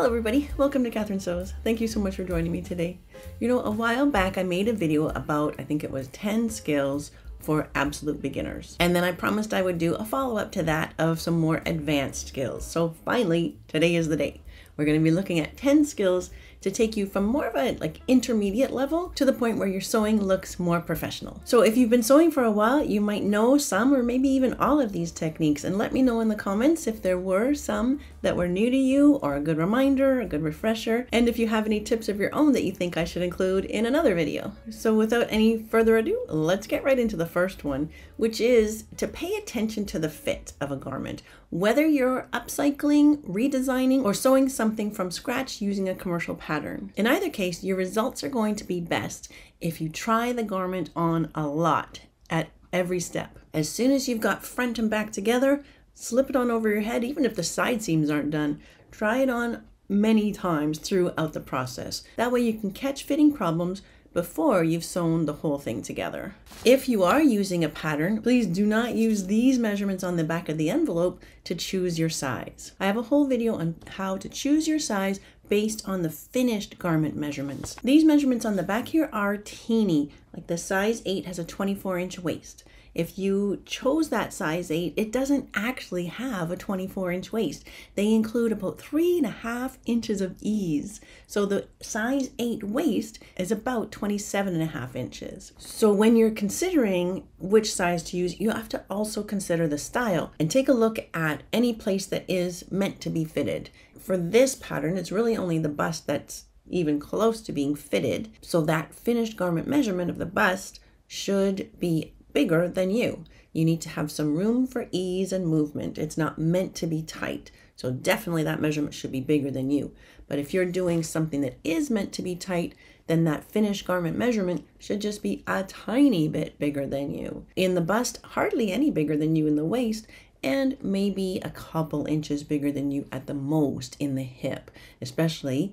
Hello everybody, welcome to Catherine Sews. Thank you so much for joining me today. You know, a while back I made a video about, I think it was 10 skills for absolute beginners. And then I promised I would do a follow-up to that of some more advanced skills. So finally, today is the day. We're going to be looking at 10 skills to take you from more of a intermediate level to the point where your sewing looks more professional. So if you've been sewing for a while, you might know some or maybe even all of these techniques, and let me know in the comments if there were some that were new to you or a good reminder, a good refresher, and if you have any tips of your own that you think I should include in another video. So without any further ado, let's get right into the first one, which is to pay attention to the fit of a garment. Whether you're upcycling, redesigning, or sewing something from scratch using a commercial pattern. In either case, your results are going to be best if you try the garment on a lot at every step. As soon as you've got front and back together, slip it on over your head, even if the side seams aren't done. Try it on many times throughout the process. That way you can catch fitting problems before you've sewn the whole thing together. If you are using a pattern, please do not use these measurements on the back of the envelope to choose your size. I have a whole video on how to choose your size based on the finished garment measurements. These measurements on the back here are teeny, like the size 8 has a 24-inch waist. If you chose that size 8, it doesn't actually have a 24-inch waist. They include about 3.5 inches of ease. So the size 8 waist is about 27.5 inches. So when you're considering which size to use, you have to also consider the style and take a look at any place that is meant to be fitted. For this pattern, it's really only the bust that's even close to being fitted. So that finished garment measurement of the bust should be bigger than you. You need to have some room for ease and movement. It's not meant to be tight. So definitely that measurement should be bigger than you. But if you're doing something that is meant to be tight, then that finished garment measurement should just be a tiny bit bigger than you. In the bust, hardly any bigger than you in the waist, and maybe a couple inches bigger than you at the most in the hip. Especially,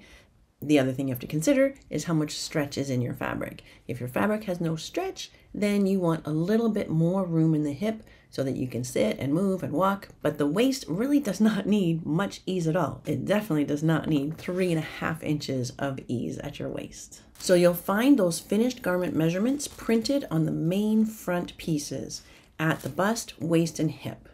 the other thing you have to consider is how much stretch is in your fabric. If your fabric has no stretch, then you want a little bit more room in the hip so that you can sit and move and walk. But the waist really does not need much ease at all. It definitely does not need 3.5 inches of ease at your waist. So you'll find those finished garment measurements printed on the main front pieces at the bust, waist, and hip.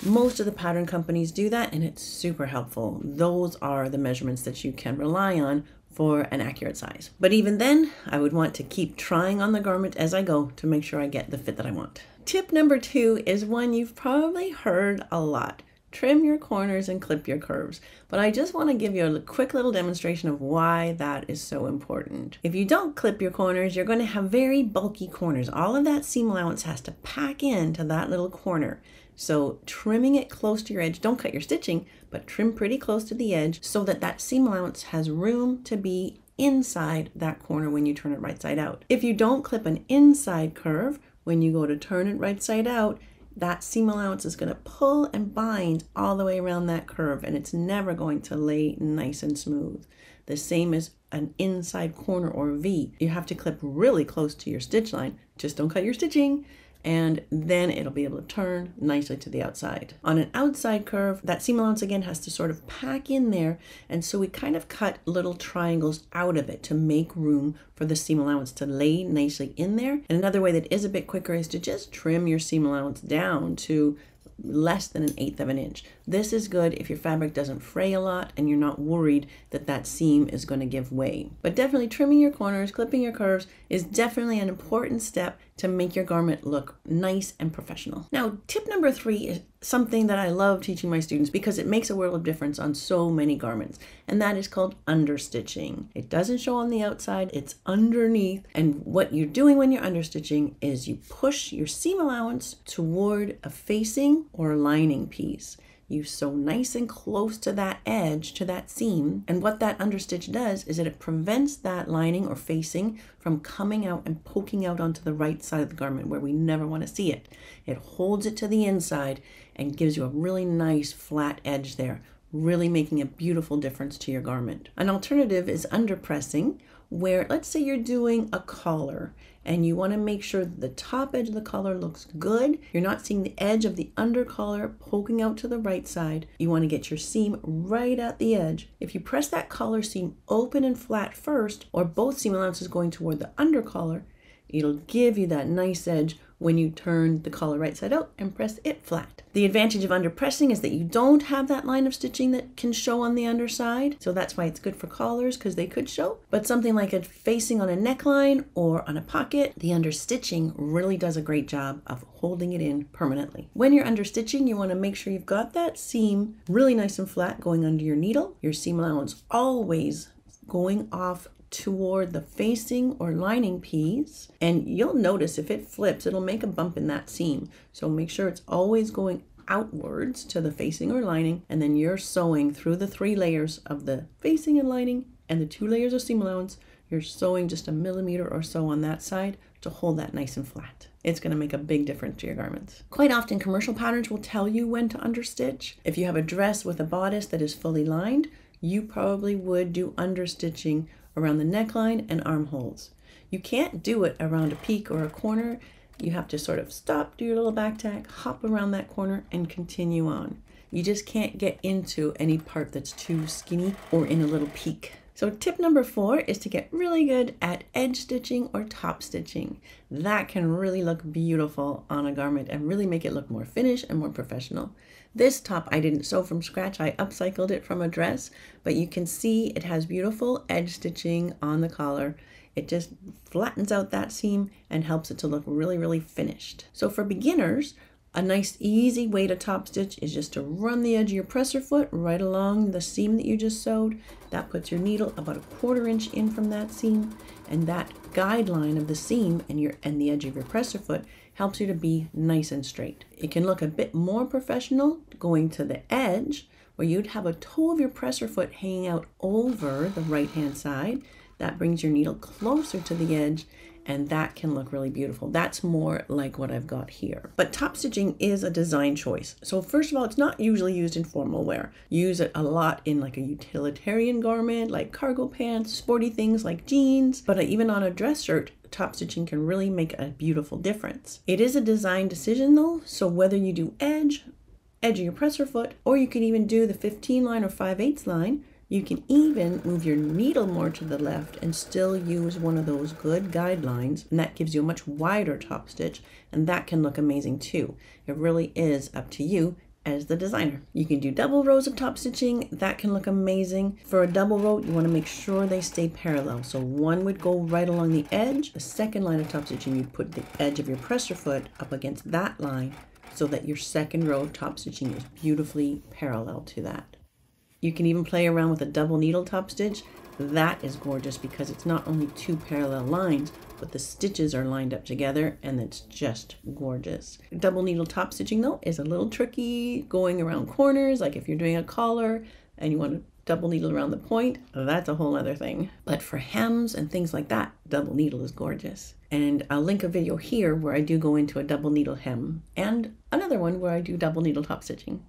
Most of the pattern companies do that, and it's super helpful. Those are the measurements that you can rely on for an accurate size. But even then, I would want to keep trying on the garment as I go to make sure I get the fit that I want. Tip number 2 is one you've probably heard a lot. Trim your corners and clip your curves. But I just want to give you a quick little demonstration of why that is so important. If you don't clip your corners, you're going to have very bulky corners. All of that seam allowance has to pack into that little corner. So trimming it close to your edge, don't cut your stitching, but trim pretty close to the edge so that that seam allowance has room to be inside that corner when you turn it right side out. If you don't clip an inside curve, when you go to turn it right side out, that seam allowance is going to pull and bind all the way around that curve, and it's never going to lay nice and smooth. The same as an inside corner or V. You have to clip really close to your stitch line. Just don't cut your stitching, and then it'll be able to turn nicely to the outside. On an outside curve, that seam allowance again has to sort of pack in there, and so we kind of cut little triangles out of it to make room for the seam allowance to lay nicely in there. And another way that is a bit quicker is to just trim your seam allowance down to less than 1/8 of an inch. This is good if your fabric doesn't fray a lot and you're not worried that that seam is going to give way. But definitely trimming your corners, clipping your curves is definitely an important step to make your garment look nice and professional. Now, tip number 3 is something that I love teaching my students because it makes a world of difference on so many garments, and that is called understitching. It doesn't show on the outside, it's underneath, and what you're doing when you're understitching is you push your seam allowance toward a facing or lining piece. You sew nice and close to that edge, to that seam, and what that understitch does is that it prevents that lining or facing from coming out and poking out onto the right side of the garment where we never want to see it. It holds it to the inside and gives you a really nice flat edge there. really making a beautiful difference to your garment. An alternative is underpressing, where let's say you're doing a collar and you want to make sure that the top edge of the collar looks good. You're not seeing the edge of the under collar poking out to the right side. You want to get your seam right at the edge. If you press that collar seam open and flat first, or both seam allowances going toward the under collar, it'll give you that nice edge when you turn the collar right side out and press it flat. The advantage of underpressing is that you don't have that line of stitching that can show on the underside. So that's why it's good for collars, because they could show. But something like a facing on a neckline or on a pocket, the understitching really does a great job of holding it in permanently. When you're understitching, you want to make sure you've got that seam really nice and flat going under your needle. Your seam allowance always going off toward the facing or lining piece, and you'll notice if it flips, it'll make a bump in that seam. So make sure it's always going outwards to the facing or lining, and then you're sewing through the 3 layers of the facing and lining and the 2 layers of seam allowance. You're sewing just a millimeter or so on that side to hold that nice and flat. It's going to make a big difference to your garments. Quite often commercial patterns will tell you when to understitch. If you have a dress with a bodice that is fully lined, you probably would do understitching around the neckline and armholes. You can't do it around a peak or a corner. You have to sort of stop, do your little back tack, hop around that corner and continue on. You just can't get into any part that's too skinny or in a little peak. So tip number 4 is to get really good at edge stitching or top stitching. That can really look beautiful on a garment and really make it look more finished and more professional. This top I didn't sew from scratch, I upcycled it from a dress, but you can see it has beautiful edge stitching on the collar. It just flattens out that seam and helps it to look really, really finished. So for beginners, a nice easy way to top stitch is just to run the edge of your presser foot right along the seam that you just sewed. That puts your needle about a 1/4 inch in from that seam, and that guideline of the seam and the edge of your presser foot helps you to be nice and straight. It can look a bit more professional going to the edge, where you'd have a toe of your presser foot hanging out over the right hand side. That brings your needle closer to the edge, and that can look really beautiful. That's more like what I've got here. But top stitching is a design choice. So first of all, it's not usually used in formal wear. You use it a lot in like a utilitarian garment, like cargo pants, sporty things like jeans, but even on a dress shirt, top stitching can really make a beautiful difference. It is a design decision though, so whether you do edge of your presser foot, or you can even do the 15 line or 5/8 line, you can even move your needle more to the left and still use one of those good guidelines, and that gives you a much wider top stitch, and that can look amazing too. It really is up to you as the designer. You can do double rows of top stitching. That can look amazing. For a double row, you want to make sure they stay parallel. So one would go right along the edge. The second line of top stitching, you put the edge of your presser foot up against that line so that your second row of top stitching is beautifully parallel to that. You can even play around with a double needle top stitch. That is gorgeous because it's not only 2 parallel lines, but the stitches are lined up together, and it's just gorgeous. Double needle top stitching though is a little tricky going around corners, like if you're doing a collar and you want to double needle around the point, that's a whole other thing. But for hems and things like that, double needle is gorgeous. And I'll link a video here where I do go into a double needle hem, and another one where I do double needle top stitching.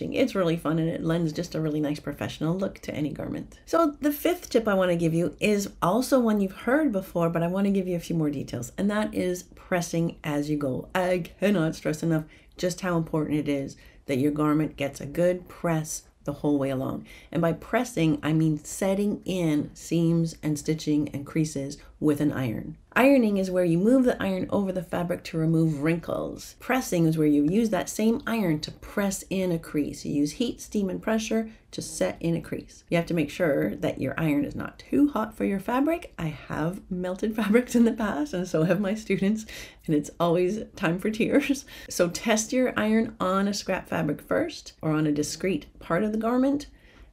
It's really fun, and it lends just a really nice professional look to any garment. So the 5th tip I want to give you is also one you've heard before, but I want to give you a few more details, and that is pressing as you go. I cannot stress enough just how important it is that your garment gets a good press the whole way along. And by pressing, I mean setting in seams and stitching and creases with an iron. Ironing is where you move the iron over the fabric to remove wrinkles. Pressing is where you use that same iron to press in a crease. You use heat, steam, and pressure to set in a crease. You have to make sure that your iron is not too hot for your fabric. I have melted fabrics in the past, and so have my students, and it's always time for tears. So test your iron on a scrap fabric first, or on a discrete part of the garment,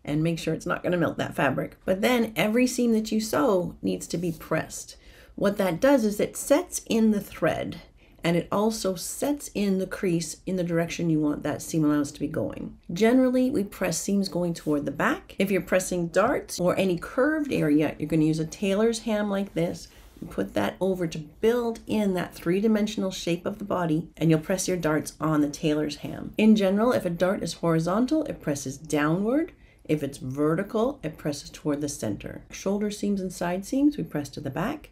and make sure it's not going to melt that fabric. But then every seam that you sew needs to be pressed. What that does is it sets in the thread, and it also sets in the crease in the direction you want that seam allowance to be going. Generally, we press seams going toward the back. If you're pressing darts or any curved area, you're going to use a tailor's ham like this. You put that over to build in that 3-dimensional shape of the body, and you'll press your darts on the tailor's ham. In general, if a dart is horizontal, it presses downward. If it's vertical, it presses toward the center. Shoulder seams and side seams, we press to the back.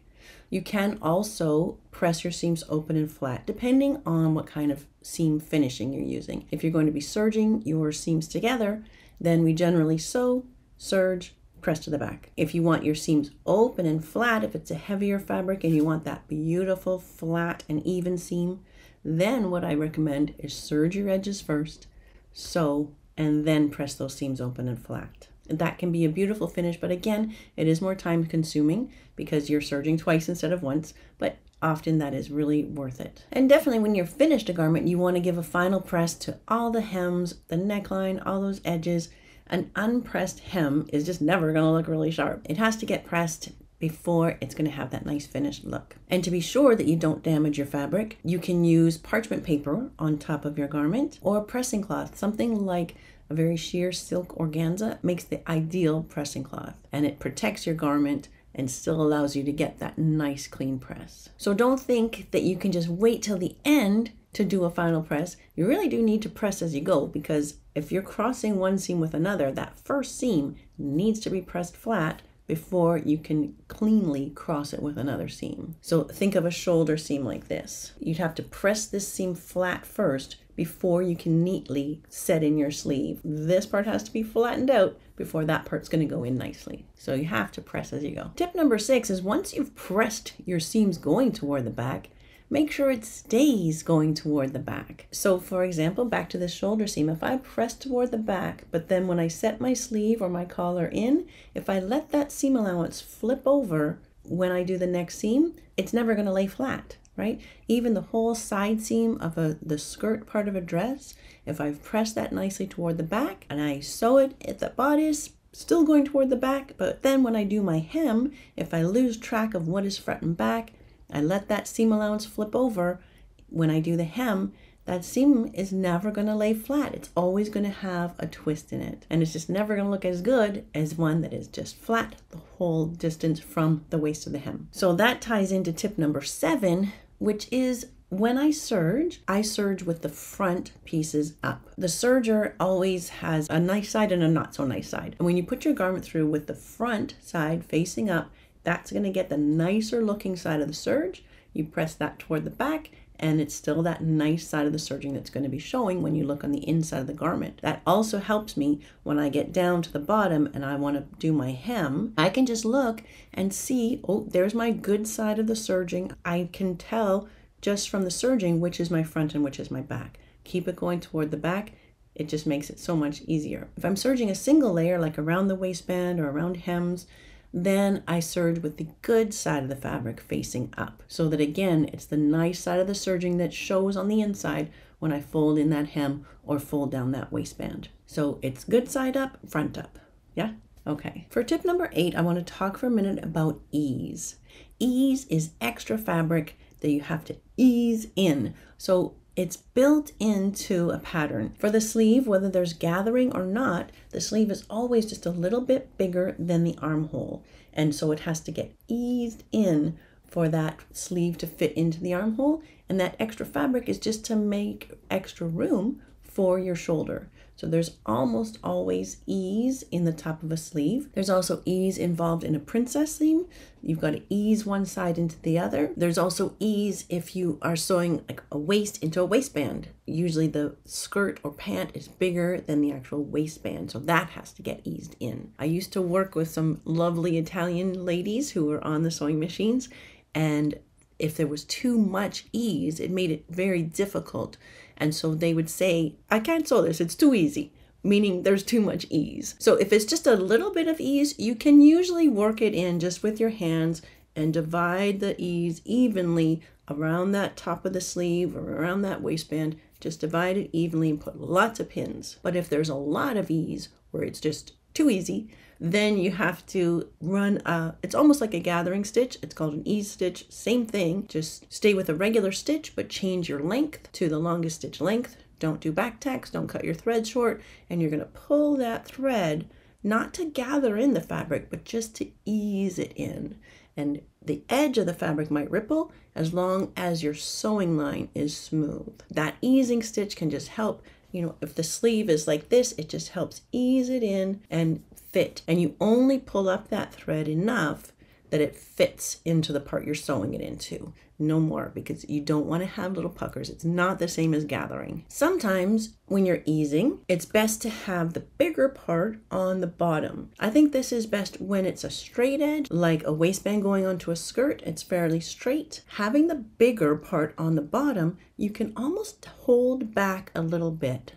You can also press your seams open and flat, depending on what kind of seam finishing you're using. If you're going to be serging your seams together, then we generally sew, serge, press to the back. If you want your seams open and flat, if it's a heavier fabric and you want that beautiful, flat, and even seam, then what I recommend is serge your edges first, sew, and then press those seams open and flat. That can be a beautiful finish, but again, it is more time consuming because you're serging twice instead of once, but often that is really worth it. And definitely when you're finished a garment, you want to give a final press to all the hems, the neckline, all those edges. An unpressed hem is just never going to look really sharp. It has to get pressed before it's going to have that nice finished look. And to be sure that you don't damage your fabric, you can use parchment paper on top of your garment or pressing cloth. Something like a very sheer silk organza makes the ideal pressing cloth, and it protects your garment and still allows you to get that nice clean press. So don't think that you can just wait till the end to do a final press. You really do need to press as you go, because if you're crossing one seam with another, that first seam needs to be pressed flat before you can cleanly cross it with another seam. So think of a shoulder seam like this. You'd have to press this seam flat first before you can neatly set in your sleeve. This part has to be flattened out before that part's going to go in nicely. So you have to press as you go. Tip number 6 is once you've pressed your seams going toward the back, make sure it stays going toward the back. So for example, back to this shoulder seam, if I press toward the back, but then when I set my sleeve or my collar in, if I let that seam allowance flip over when I do the next seam, it's never going to lay flat, right? Even the whole side seam of the skirt part of a dress, if I've pressed that nicely toward the back and I sew it at the bodice, still going toward the back, but then when I do my hem, if I lose track of what is front and back, I let that seam allowance flip over. When I do the hem, that seam is never going to lay flat. It's always going to have a twist in it. And it's just never going to look as good as one that is just flat the whole distance from the waist to the hem. So that ties into tip number 7, which is when I serge with the front pieces up. The serger always has a nice side and a not so nice side. And when you put your garment through with the front side facing up, that's going to get the nicer looking side of the serge. You press that toward the back and it's still that nice side of the serging that's going to be showing when you look on the inside of the garment. That also helps me when I get down to the bottom and I want to do my hem. I can just look and see, oh, there's my good side of the serging. I can tell just from the serging which is my front and which is my back. Keep it going toward the back. It just makes it so much easier. If I'm serging a single layer, like around the waistband or around hems, then I serge with the good side of the fabric facing up, so that again, it's the nice side of the serging that shows on the inside when I fold in that hem or fold down that waistband. So it's good side up, front up. Yeah? Okay. For tip number 8, I want to talk for a minute about ease. Ease is extra fabric that you have to ease in. So it's built into a pattern. For the sleeve, whether there's gathering or not, the sleeve is always just a little bit bigger than the armhole. And so it has to get eased in for that sleeve to fit into the armhole. And that extra fabric is just to make extra room for your shoulder. So there's almost always ease in the top of a sleeve. There's also ease involved in a princess seam. You've got to ease one side into the other. There's also ease if you are sewing like a waist into a waistband. Usually the skirt or pant is bigger than the actual waistband, so that has to get eased in. I used to work with some lovely Italian ladies who were on the sewing machines, and if there was too much ease, it made it very difficult. And so they would say, I can't sew this, it's too easy, meaning there's too much ease. So if it's just a little bit of ease, you can usually work it in just with your hands and divide the ease evenly around that top of the sleeve or around that waistband. Just divide it evenly and put lots of pins. But if there's a lot of ease where it's just too easy, then you have to run it's almost like a gathering stitch. It's called an ease stitch. Same thing, just stay with a regular stitch, but change your length to the longest stitch length. Don't do back tacks, don't cut your thread short, and you're going to pull that thread, not to gather in the fabric, but just to ease it in. And the edge of the fabric might ripple as long as your sewing line is smooth. That easing stitch can just help You know, if the sleeve is like this, it just helps ease it in and fit. And you only pull up that thread enough that it fits into the part you're sewing it into. No more, because you don't want to have little puckers. It's not the same as gathering. Sometimes when you're easing, it's best to have the bigger part on the bottom. I think this is best when it's a straight edge, like a waistband going onto a skirt. It's fairly straight. Having the bigger part on the bottom, you can almost hold back a little bit.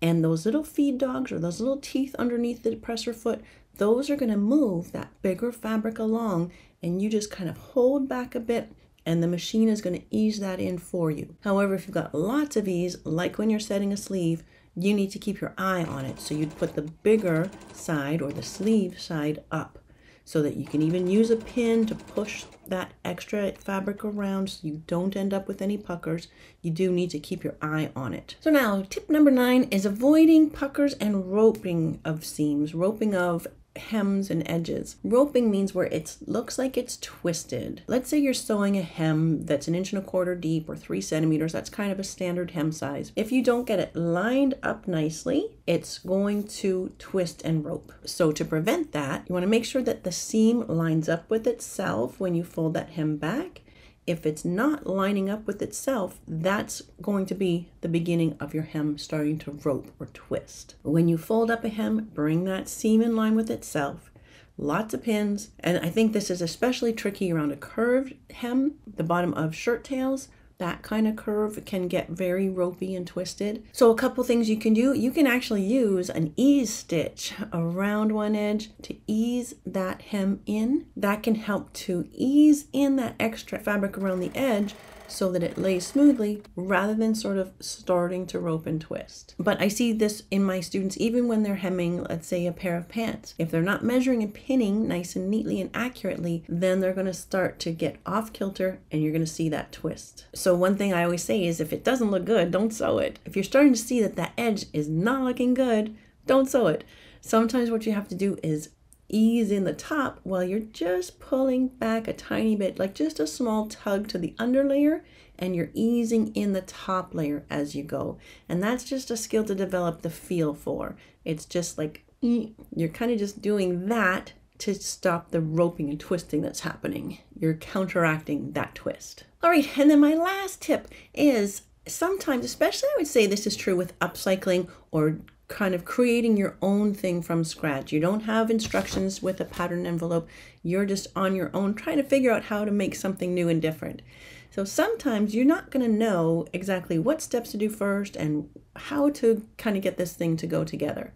And those little feed dogs or those little teeth underneath the presser foot, those are going to move that bigger fabric along, and you just kind of hold back a bit and the machine is going to ease that in for you. However, if you've got lots of ease, like when you're setting a sleeve, you need to keep your eye on it. So you'd put the bigger side or the sleeve side up so that you can even use a pin to push that extra fabric around so you don't end up with any puckers. You do need to keep your eye on it. So now tip number 9 is avoiding puckers and roping of seams, roping of hems and edges. Roping means where it looks like it's twisted. Let's say you're sewing a hem that's 1.25 inches deep or 3 centimeters. That's kind of a standard hem size. If you don't get it lined up nicely, it's going to twist and rope. So to prevent that, you want to make sure that the seam lines up with itself when you fold that hem back. If it's not lining up with itself, that's going to be the beginning of your hem starting to rope or twist. When you fold up a hem, bring that seam in line with itself. Lots of pins, and I think this is especially tricky around a curved hem, the bottom of shirt tails. That kind of curve can get very ropey and twisted. So a couple things you can do. You can actually use an ease stitch around one edge to ease that hem in. That can help to ease in that extra fabric around the edge so that it lays smoothly rather than sort of starting to rope and twist. But I see this in my students even when they're hemming, let's say, a pair of pants. If they're not measuring and pinning nice and neatly and accurately, then they're going to start to get off kilter and you're going to see that twist. So one thing I always say is if it doesn't look good, don't sew it. If you're starting to see that that edge is not looking good, don't sew it. Sometimes what you have to do is ease in the top while you're just pulling back a tiny bit, like just a small tug to the under layer, and you're easing in the top layer as you go. And that's just a skill to develop the feel for. It's just like you're kind of just doing that to stop the roping and twisting that's happening. You're counteracting that twist. All right, and then my last tip is sometimes, especially I would say this is true with upcycling or kind of creating your own thing from scratch. You don't have instructions with a pattern envelope. You're just on your own trying to figure out how to make something new and different. So sometimes you're not going to know exactly what steps to do first and how to kind of get this thing to go together.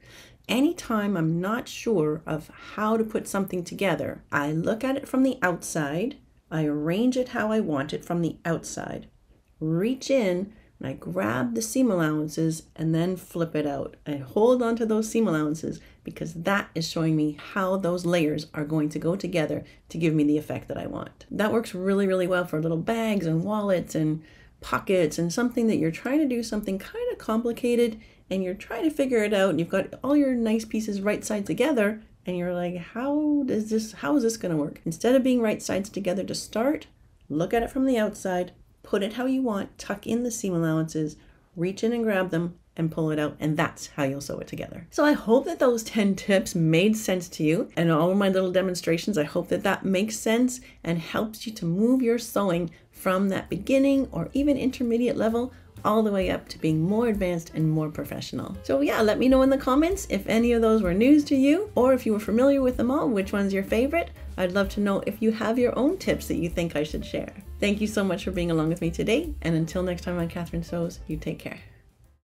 Anytime I'm not sure of how to put something together, I look at it from the outside, I arrange it how I want it from the outside, reach in, and I grab the seam allowances and then flip it out. I hold on to those seam allowances because that is showing me how those layers are going to go together to give me the effect that I want. That works really, really well for little bags and wallets and pockets and something that you're trying to do something kind of complicated and you're trying to figure it out and you've got all your nice pieces right sides together and you're like, how is this going to work? Instead of being right sides together to start, look at it from the outside, put it how you want, tuck in the seam allowances, reach in and grab them and pull it out, and that's how you'll sew it together. So I hope that those 10 tips made sense to you, and all of my little demonstrations, I hope that that makes sense and helps you to move your sewing from that beginning or even intermediate level all the way up to being more advanced and more professional. So yeah, let me know in the comments if any of those were news to you, or if you were familiar with them all, which one's your favorite. I'd love to know if you have your own tips that you think I should share. Thank you so much for being along with me today, and until next time on Catherine Sews, you take care.